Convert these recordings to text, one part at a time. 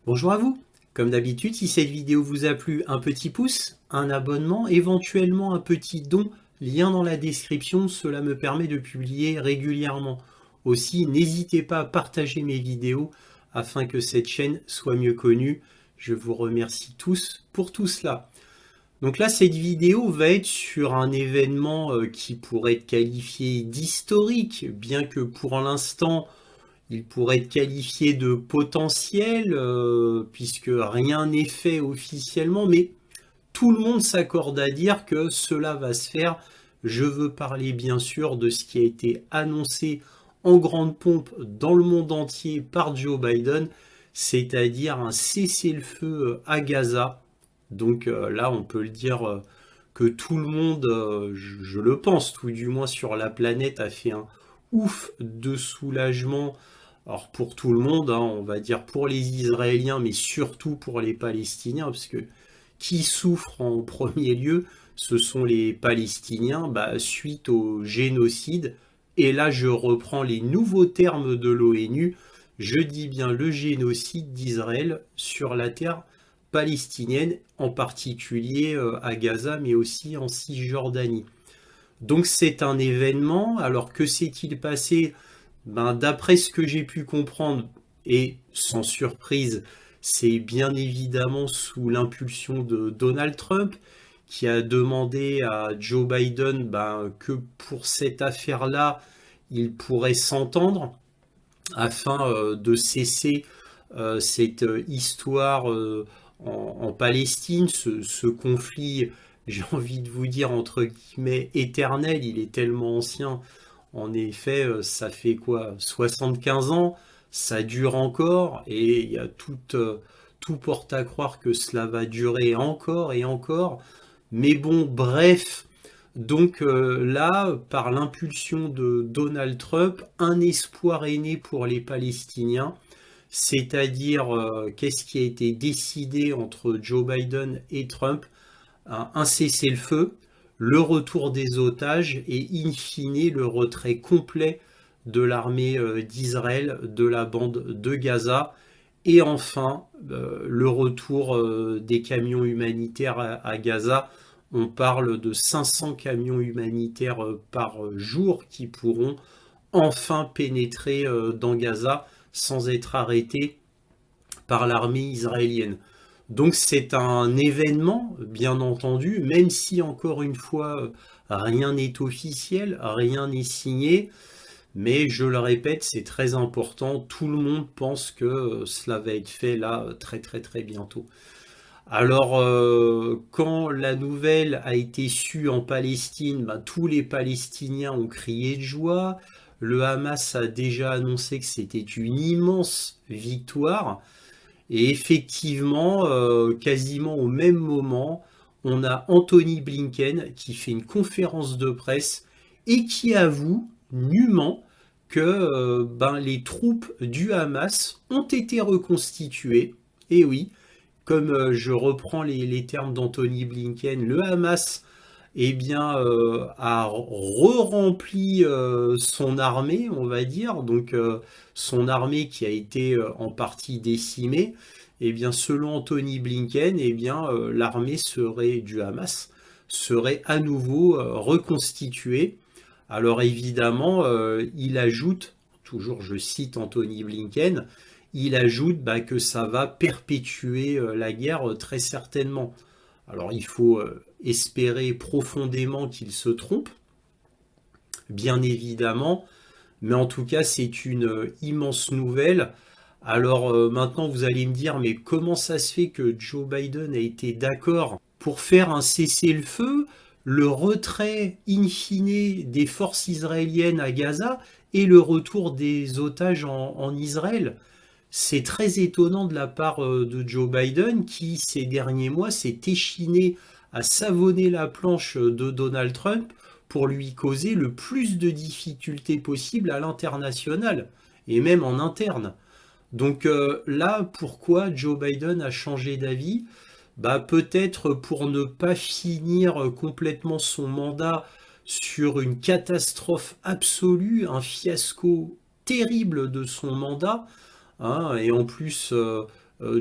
Bonjour à vous. Comme d'habitude, si cette vidéo vous a plu, un petit pouce, un abonnement, éventuellement un petit don, lien dans la description, cela me permet de publier régulièrement. Aussi, n'hésitez pas à partager mes vidéos afin que cette chaîne soit mieux connue. Je vous remercie tous pour tout cela. Donc là, cette vidéo va être sur un événement qui pourrait être qualifié d'historique, bien que pour l'instant, il pourrait être qualifié de potentiel, puisque rien n'est fait officiellement, mais tout le monde s'accorde à dire que cela va se faire. Je veux parler bien sûr de ce qui a été annoncé en grande pompe dans le monde entier par Joe Biden, c'est-à-dire un cessez-le-feu à Gaza. Donc là, on peut le dire que tout le monde, je le pense, tout du moins sur la planète, a fait un ouf de soulagement. Alors pour tout le monde, hein, on va dire pour les Israéliens, mais surtout pour les Palestiniens, parce que qui souffre en premier lieu, ce sont les Palestiniens, suite au génocide. Et là, je reprends les nouveaux termes de l'ONU. Je dis bien le génocide d'Israël sur la terre palestinienne, en particulier à Gaza, mais aussi en Cisjordanie. Donc c'est un événement. Alors que s'est-il passé? D'après ce que j'ai pu comprendre, et sans surprise, c'est bien évidemment sous l'impulsion de Donald Trump, qui a demandé à Joe Biden que pour cette affaire-là, il pourrait s'entendre afin de cesser cette histoire en Palestine, ce conflit, j'ai envie de vous dire, entre guillemets, éternel. Il est tellement ancien. En effet, ça fait quoi, 75 ans, ça dure encore, et il y a tout porte à croire que cela va durer encore et encore. Mais bon, bref, donc là, par l'impulsion de Donald Trump, un espoir est né pour les Palestiniens, c'est-à-dire qu'est-ce qui a été décidé entre Joe Biden et Trump, un cessez-le-feu, le retour des otages et in fine le retrait complet de l'armée d'Israël de la bande de Gaza et enfin le retour des camions humanitaires à Gaza. On parle de 500 camions humanitaires par jour qui pourront enfin pénétrer dans Gaza sans être arrêtés par l'armée israélienne. Donc c'est un événement, bien entendu, même si encore une fois, rien n'est officiel, rien n'est signé, mais je le répète, c'est très important, tout le monde pense que cela va être fait là très très très bientôt. Alors, quand la nouvelle a été sue en Palestine, tous les Palestiniens ont crié de joie. Le Hamas a déjà annoncé que c'était une immense victoire. Et effectivement, quasiment au même moment, on a Anthony Blinken qui fait une conférence de presse et qui avoue nûment que les troupes du Hamas ont été reconstituées. Et oui, comme je reprends les termes d'Anthony Blinken, le Hamas a re-rempli son armée, on va dire, donc son armée qui a été en partie décimée. Selon Anthony Blinken, l'armée du Hamas serait à nouveau reconstituée. Alors évidemment, il ajoute, toujours je cite Anthony Blinken, il ajoute que ça va perpétuer la guerre très certainement. Alors il faut espérer profondément qu'il se trompe, bien évidemment, mais en tout cas c'est une immense nouvelle. Alors maintenant vous allez me dire, mais comment ça se fait que Joe Biden a été d'accord pour faire un cessez-le-feu, le retrait in fine des forces israéliennes à Gaza et le retour des otages en Israël? C'est très étonnant de la part de Joe Biden qui, ces derniers mois, s'est échiné à savonner la planche de Donald Trump pour lui causer le plus de difficultés possible à l'international et même en interne. Donc là, pourquoi Joe Biden a changé d'avis? Peut-être pour ne pas finir complètement son mandat sur une catastrophe absolue, un fiasco terrible de son mandat, hein, et en plus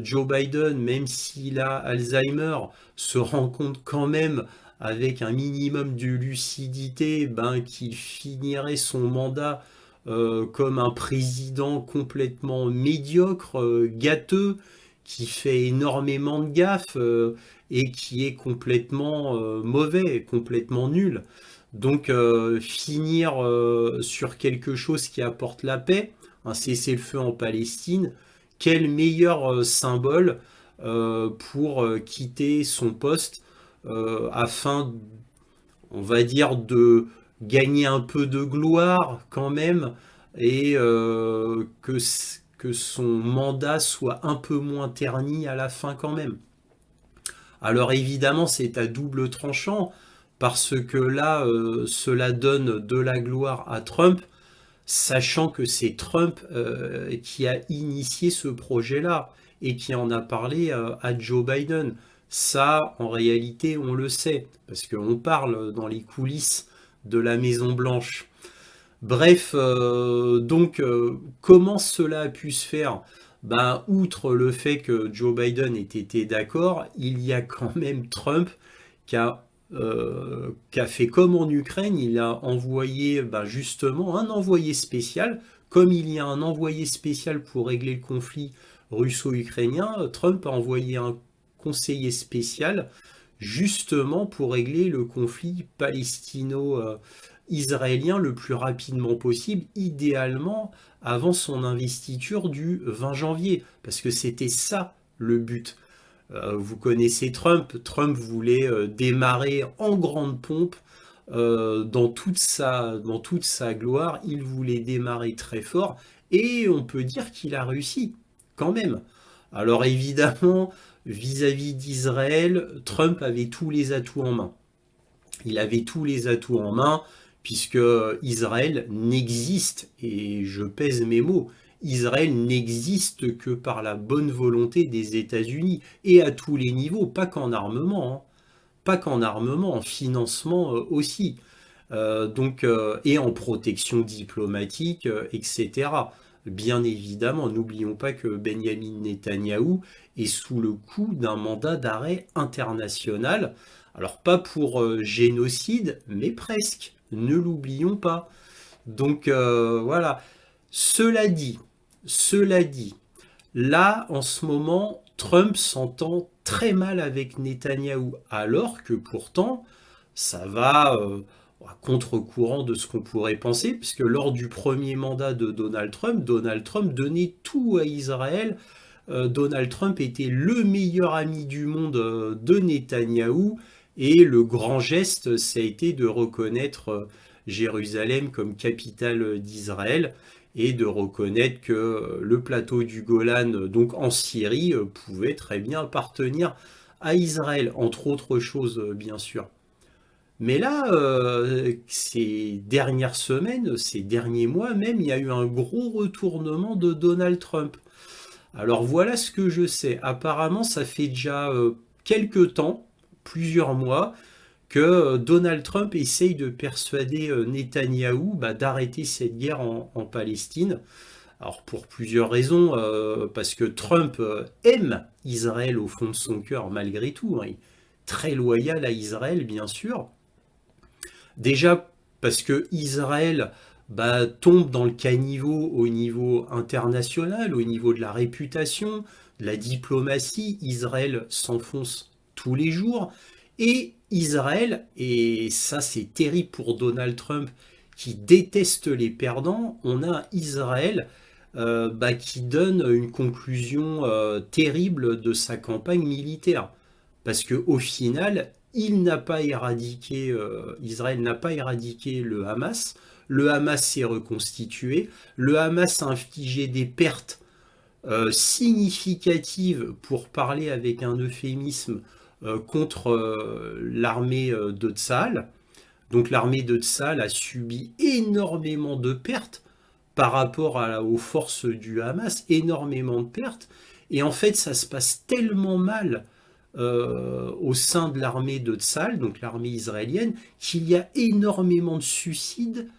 Joe Biden, même s'il a Alzheimer, se rend compte quand même avec un minimum de lucidité, qu'il finirait son mandat comme un président complètement médiocre, gâteux, qui fait énormément de gaffes et qui est complètement mauvais, complètement nul. Donc finir sur quelque chose qui apporte la paix, un cessez-le-feu en Palestine, quel meilleur symbole pour quitter son poste afin, on va dire, de gagner un peu de gloire quand même et que son mandat soit un peu moins terni à la fin quand même. Alors évidemment, c'est à double tranchant parce que là, cela donne de la gloire à Trump, sachant que c'est Trump qui a initié ce projet-là et qui en a parlé à Joe Biden. Ça, en réalité, on le sait, parce qu'on parle dans les coulisses de la Maison-Blanche. Bref, comment cela a pu se faire? Outre le fait que Joe Biden ait été d'accord, il y a quand même Trump qui a fait comme en Ukraine, il a envoyé justement un envoyé spécial. Comme il y a un envoyé spécial pour régler le conflit russo-ukrainien, Trump a envoyé un conseiller spécial justement pour régler le conflit palestino-israélien le plus rapidement possible, idéalement avant son investiture du 20 janvier, parce que c'était ça le but. Vous connaissez Trump. Trump voulait démarrer en grande pompe dans toute sa gloire. Il voulait démarrer très fort et on peut dire qu'il a réussi quand même. Alors évidemment, vis-à-vis d'Israël, Trump avait tous les atouts en main. Il avait tous les atouts en main puisque Israël n'existe, et je pèse mes mots, Israël n'existe que par la bonne volonté des États-Unis, et à tous les niveaux, pas qu'en armement, hein. Pas qu'en armement, en financement aussi. Et en protection diplomatique, etc. Bien évidemment, n'oublions pas que Benjamin Netanyahou est sous le coup d'un mandat d'arrêt international. Alors pas pour génocide, mais presque. Ne l'oublions pas. Donc voilà. Cela dit, cela dit, là en ce moment, Trump s'entend très mal avec Netanyahou, alors que pourtant, ça va à contre-courant de ce qu'on pourrait penser, puisque lors du premier mandat de Donald Trump donnait tout à Israël. Donald Trump était le meilleur ami du monde de Netanyahou, et le grand geste, ça a été de reconnaître Jérusalem comme capitale d'Israël, et de reconnaître que le plateau du Golan, donc en Syrie, pouvait très bien appartenir à Israël, entre autres choses, bien sûr. Mais là, ces dernières semaines, ces derniers mois même, il y a eu un gros retournement de Donald Trump. Alors voilà ce que je sais. Apparemment, ça fait déjà quelques temps, plusieurs mois, que Donald Trump essaye de persuader Netanyahou d'arrêter cette guerre en Palestine. Alors pour plusieurs raisons, parce que Trump aime Israël au fond de son cœur malgré tout, hein. Il est très loyal à Israël, bien sûr. Déjà parce que Israël tombe dans le caniveau au niveau international, au niveau de la réputation, de la diplomatie. Israël s'enfonce tous les jours. Et Israël, et ça c'est terrible pour Donald Trump qui déteste les perdants, on a Israël qui donne une conclusion terrible de sa campagne militaire. Parce qu'au final, Israël n'a pas éradiqué le Hamas. Le Hamas s'est reconstitué. Le Hamas a infligé des pertes significatives, pour parler avec un euphémisme, contre l'armée de Tsahal. Donc l'armée de Tsahal a subi énormément de pertes par rapport aux forces du Hamas, énormément de pertes. Et en fait, ça se passe tellement mal au sein de l'armée de Tsahal, donc l'armée israélienne, qu'il y a énormément de suicides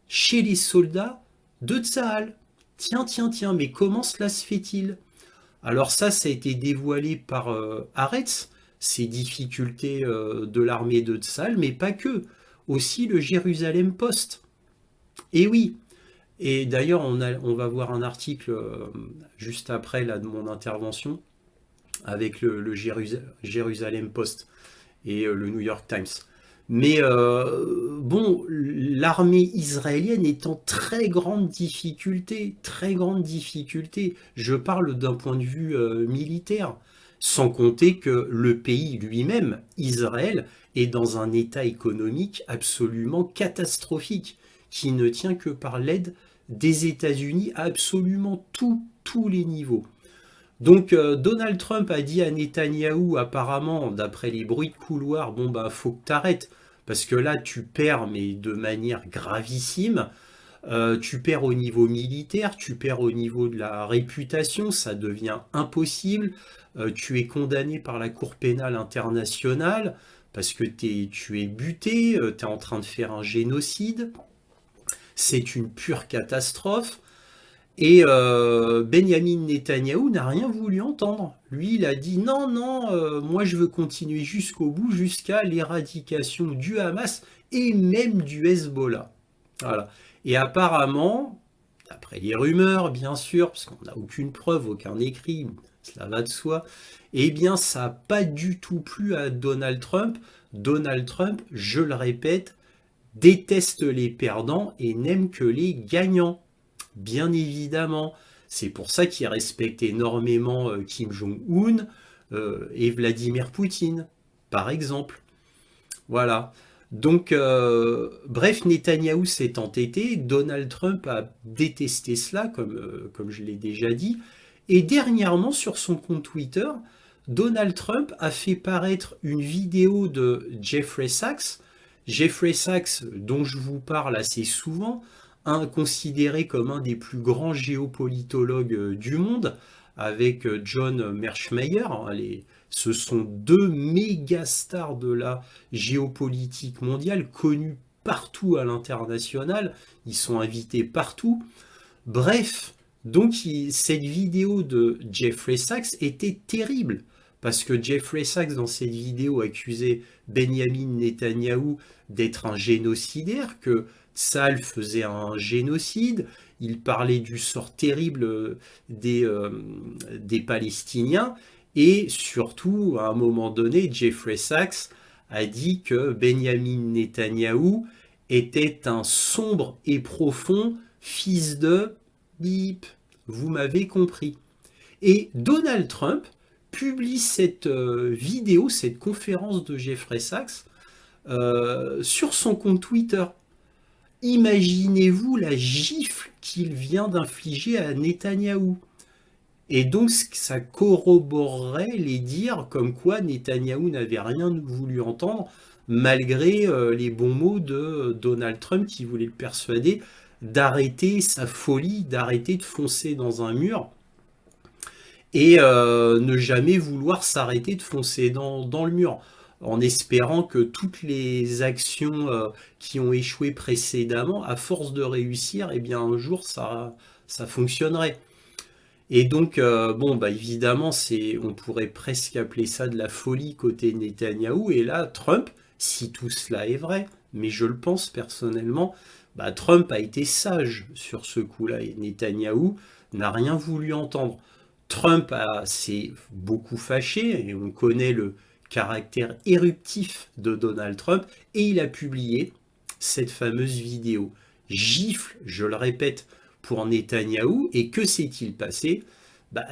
chez les soldats de Tsahal. Tiens, tiens, tiens, mais comment cela se fait-il? Alors ça a été dévoilé par Haaretz, ces difficultés de l'armée de Tsahal, mais pas que, aussi le Jérusalem Post. Et oui, et d'ailleurs on va voir un article juste après là, de mon intervention avec le Jérusalem Post et le New York Times. Mais bon, l'armée israélienne est en très grande difficulté, très grande difficulté. Je parle d'un point de vue militaire, sans compter que le pays lui-même, Israël, est dans un état économique absolument catastrophique, qui ne tient que par l'aide des États-Unis à absolument tous les niveaux. Donc Donald Trump a dit à Netanyahou, apparemment, d'après les bruits de couloir, bon bah faut que t'arrêtes, parce que là tu perds, mais de manière gravissime. Tu perds au niveau militaire, tu perds au niveau de la réputation, ça devient impossible. Tu es condamné par la Cour pénale internationale parce que tu es buté, tu es en train de faire un génocide. C'est une pure catastrophe. Et Benjamin Netanyahou n'a rien voulu entendre. Lui, il a dit non, non, moi je veux continuer jusqu'au bout, jusqu'à l'éradication du Hamas et même du Hezbollah. Voilà. Et apparemment, d'après les rumeurs, bien sûr, parce qu'on n'a aucune preuve, aucun écrit, cela va de soi, eh bien ça n'a pas du tout plu à Donald Trump. Donald Trump, je le répète, déteste les perdants et n'aime que les gagnants. Bien évidemment, c'est pour ça qu'il respecte énormément Kim Jong-un et Vladimir Poutine, par exemple. Voilà. Donc, bref, Netanyahou s'est entêté, Donald Trump a détesté cela, comme je l'ai déjà dit, et dernièrement, sur son compte Twitter, Donald Trump a fait paraître une vidéo de Jeffrey Sachs. Jeffrey Sachs, dont je vous parle assez souvent, considéré comme un des plus grands géopolitologues du monde, avec John Mearsheimer. Ce sont deux méga stars de la géopolitique mondiale, connus partout à l'international. Ils sont invités partout. Bref, donc cette vidéo de Jeffrey Sachs était terrible. Parce que Jeffrey Sachs, dans cette vidéo, accusait Benjamin Netanyahou d'être un génocidaire, que Tsahal faisait un génocide, il parlait du sort terrible des Palestiniens, et surtout, à un moment donné, Jeffrey Sachs a dit que Benjamin Netanyahou était un sombre et profond fils de bip. Vous m'avez compris. Et Donald Trump publie cette vidéo, cette conférence de Jeffrey Sachs, sur son compte Twitter. Imaginez-vous la gifle qu'il vient d'infliger à Netanyahou. Et donc ça corroborerait les dires comme quoi Netanyahou n'avait rien voulu entendre, malgré les bons mots de Donald Trump qui voulait le persuader d'arrêter sa folie, d'arrêter de foncer dans un mur et ne jamais vouloir s'arrêter de foncer dans le mur, en espérant que toutes les actions qui ont échoué précédemment, à force de réussir, eh bien un jour ça fonctionnerait. Et donc, bon, bah évidemment, on pourrait presque appeler ça de la folie côté Netanyahou. Et là, Trump, si tout cela est vrai, mais je le pense personnellement, bah Trump a été sage sur ce coup-là et Netanyahou n'a rien voulu entendre. Trump s'est beaucoup fâché et on connaît le caractère éruptif de Donald Trump et il a publié cette fameuse vidéo. Gifle, je le répète, pour Netanyahou. Et que s'est-il passé?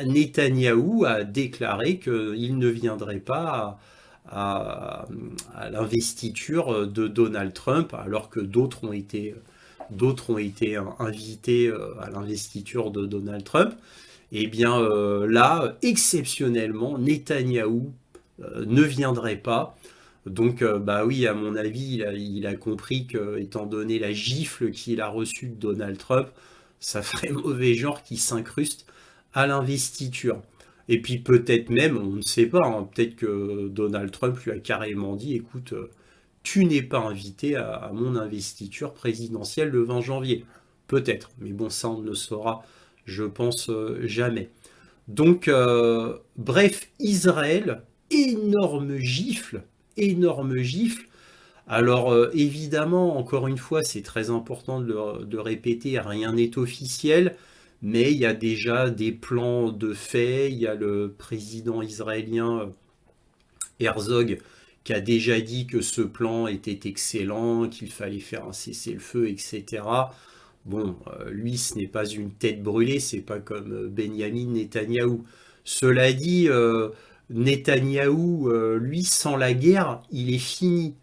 Netanyahou a déclaré qu'il ne viendrait pas à l'investiture de Donald Trump, alors que d'autres ont été invités à l'investiture de Donald Trump. Et bien là, exceptionnellement, Netanyahou ne viendrait pas. Donc, bah oui, à mon avis, il a compris que, étant donné la gifle qu'il a reçue de Donald Trump, ça ferait mauvais genre qu'il s'incruste à l'investiture. Et puis peut-être même, on ne sait pas, hein, peut-être que Donald Trump lui a carrément dit, écoute, tu n'es pas invité à mon investiture présidentielle le 20 janvier. Peut-être, mais bon, ça on ne le saura, je pense, jamais. Donc, bref, Israël, énorme gifle, énorme gifle. Alors, évidemment, encore une fois, c'est très important de répéter, rien n'est officiel, mais il y a déjà des plans de fait. Il y a le président israélien Herzog qui a déjà dit que ce plan était excellent, qu'il fallait faire un cessez-le-feu, etc. Bon, lui, ce n'est pas une tête brûlée, c'est pas comme Benjamin Netanyahou. Cela dit, Netanyahou, lui, sans la guerre, il est fini.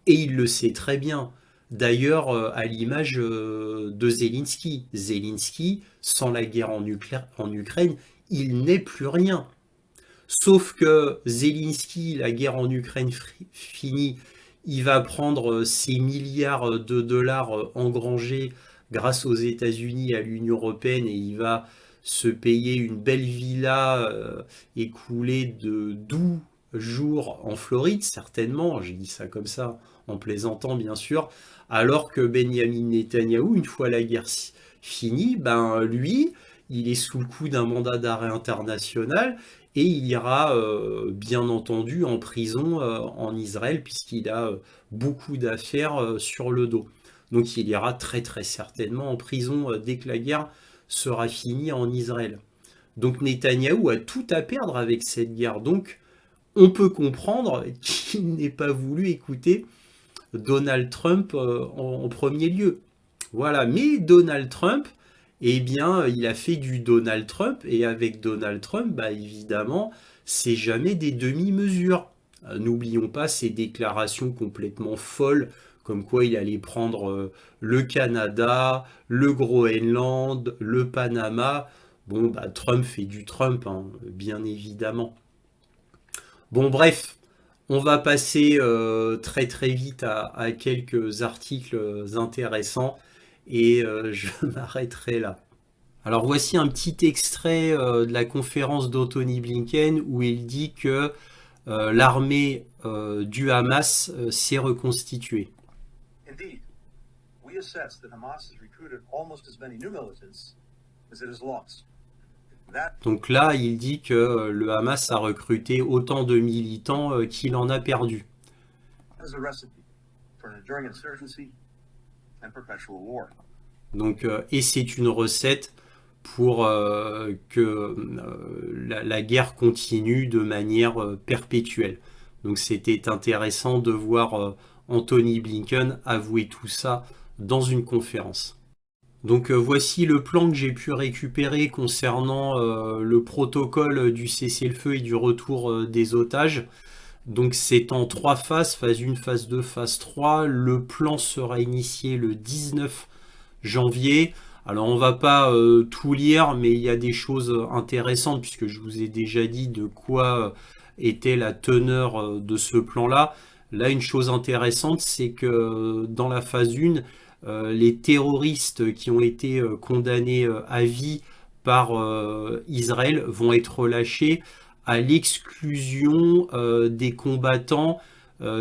Et il le sait très bien. D'ailleurs, à l'image de Zelensky. Zelensky, sans la guerre en Ukraine, il n'est plus rien. Sauf que Zelensky, la guerre en Ukraine finie, il va prendre ces milliards de dollars engrangés grâce aux États-Unis, à l'Union européenne, et il va se payer une belle villa écoulée de doux jours en Floride, certainement, j'ai dit ça comme ça, en plaisantant bien sûr, alors que Benjamin Netanyahou, une fois la guerre finie, ben lui, il est sous le coup d'un mandat d'arrêt international et il ira bien entendu en prison en Israël puisqu'il a beaucoup d'affaires sur le dos. Donc il ira très très certainement en prison dès que la guerre sera finie en Israël. Donc Netanyahou a tout à perdre avec cette guerre. Donc on peut comprendre qu'il n'ait pas voulu écouter Donald Trump en premier lieu. Voilà, mais Donald Trump, eh bien, il a fait du Donald Trump, et avec Donald Trump, bah, évidemment, c'est jamais des demi-mesures. N'oublions pas ces déclarations complètement folles, comme quoi il allait prendre le Canada, le Groenland, le Panama. Bon, bah, Trump fait du Trump, hein, bien évidemment. Bon, bref, on va passer très très vite à quelques articles intéressants et je m'arrêterai là. Alors voici un petit extrait de la conférence d'Anthony Blinken où il dit que l'armée du Hamas s'est reconstituée. Indeed, we assess that Hamas has recruited almost as many new militants as it has lost. Donc là, il dit que le Hamas a recruté autant de militants qu'il en a perdu. Donc, et c'est une recette pour que la guerre continue de manière perpétuelle. Donc c'était intéressant de voir Anthony Blinken avouer tout ça dans une conférence. Donc voici le plan que j'ai pu récupérer concernant le protocole du cessez-le-feu et du retour des otages. Donc c'est en 3 phases, phase 1, phase 2, phase 3. Le plan sera initié le 19 janvier. Alors on va pas tout lire, mais il y a des choses intéressantes puisque je vous ai déjà dit de quoi était la teneur de ce plan-là. Là, une chose intéressante, c'est que dans la phase 1, les terroristes qui ont été condamnés à vie par Israël vont être relâchés à l'exclusion des combattants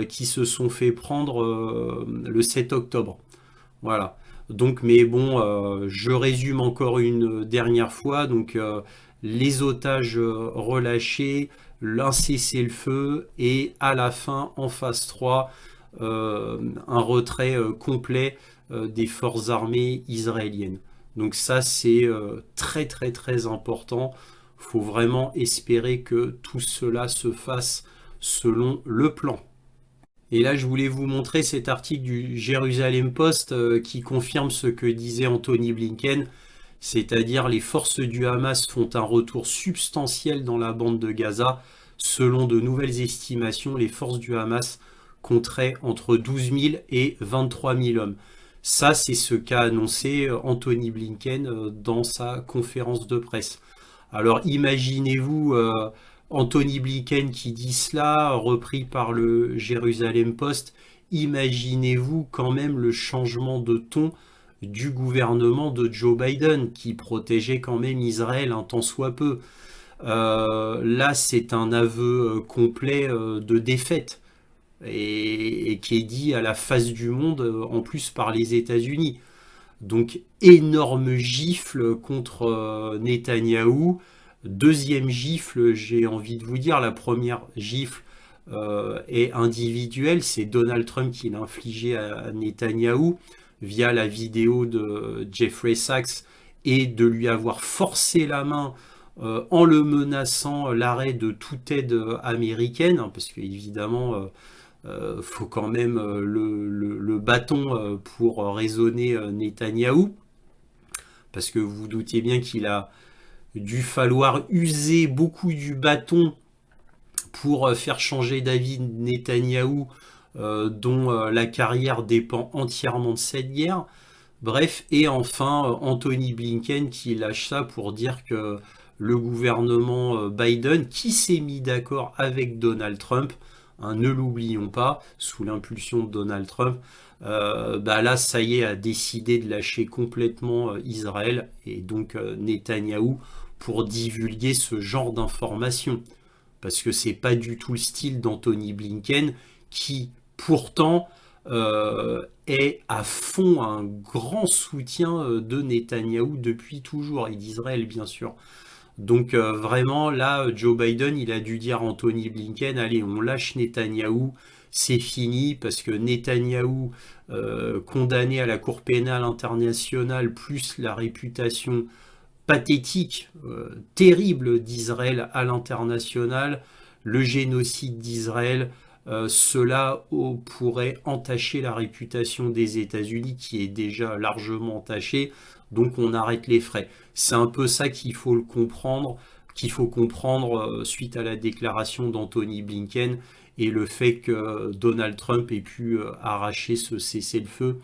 qui se sont fait prendre le 7 octobre. Voilà. Donc, mais bon, je résume encore une dernière fois. Donc, les otages relâchés, un cessez-le-feu et à la fin, en phase 3, un retrait complet des forces armées israéliennes. Donc ça, c'est très très très important. Il faut vraiment espérer que tout cela se fasse selon le plan. Et là, je voulais vous montrer cet article du Jerusalem Post qui confirme ce que disait Anthony Blinken, c'est-à-dire les forces du Hamas font un retour substantiel dans la bande de Gaza. Selon de nouvelles estimations, les forces du Hamas compteraient entre 12 000 et 23 000 hommes. Ça, c'est ce qu'a annoncé Anthony Blinken dans sa conférence de presse. Alors imaginez-vous Anthony Blinken qui dit cela, repris par le Jerusalem Post. Imaginez-vous quand même le changement de ton du gouvernement de Joe Biden qui protégeait quand même Israël un tant soit peu. Là, c'est un aveu complet de défaite et qui est dit à la face du monde en plus par les États-Unis. Donc énorme gifle contre Netanyahou. Deuxième gifle, j'ai envie de vous dire, la première gifle est individuelle, c'est Donald Trump qui l'a infligé à Netanyahou via la vidéo de Jeffrey Sachs et de lui avoir forcé la main en le menaçant l'arrêt de toute aide américaine, hein, parce qu'évidemment, faut quand même le bâton pour raisonner Netanyahou, parce que vous vous doutiez bien qu'il a dû falloir user beaucoup du bâton pour faire changer d'avis Netanyahou, dont la carrière dépend entièrement de cette guerre. Bref, et enfin Anthony Blinken qui lâche ça pour dire que le gouvernement Biden, qui s'est mis d'accord avec Donald Trump, hein, ne l'oublions pas, sous l'impulsion de Donald Trump, bah là, ça y est, a décidé de lâcher complètement Israël et donc Netanyahou pour divulguer ce genre d'informations. Parce que c'est pas du tout le style d'Anthony Blinken qui, pourtant, est à fond un grand soutien de Netanyahou depuis toujours et d'Israël, bien sûr. Donc vraiment, là, Joe Biden, il a dû dire à Anthony Blinken, allez, on lâche Netanyahou, c'est fini, parce que Netanyahou, condamné à la Cour pénale internationale, plus la réputation pathétique, terrible d'Israël à l'international, le génocide d'Israël, cela pourrait entacher la réputation des États-Unis qui est déjà largement entachée, donc on arrête les frais. C'est un peu ça qu'il faut comprendre suite à la déclaration d'Anthony Blinken et le fait que Donald Trump ait pu arracher ce cessez-le-feu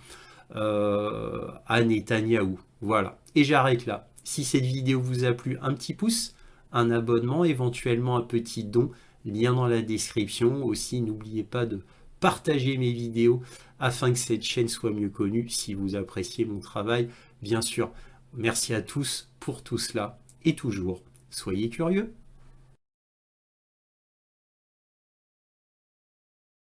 à Netanyahou. Voilà, et j'arrête là. Si cette vidéo vous a plu, un petit pouce, un abonnement, éventuellement un petit don, lien dans la description. Aussi, n'oubliez pas de partager mes vidéos afin que cette chaîne soit mieux connue si vous appréciez mon travail, bien sûr. Merci à tous pour tout cela et toujours, soyez curieux.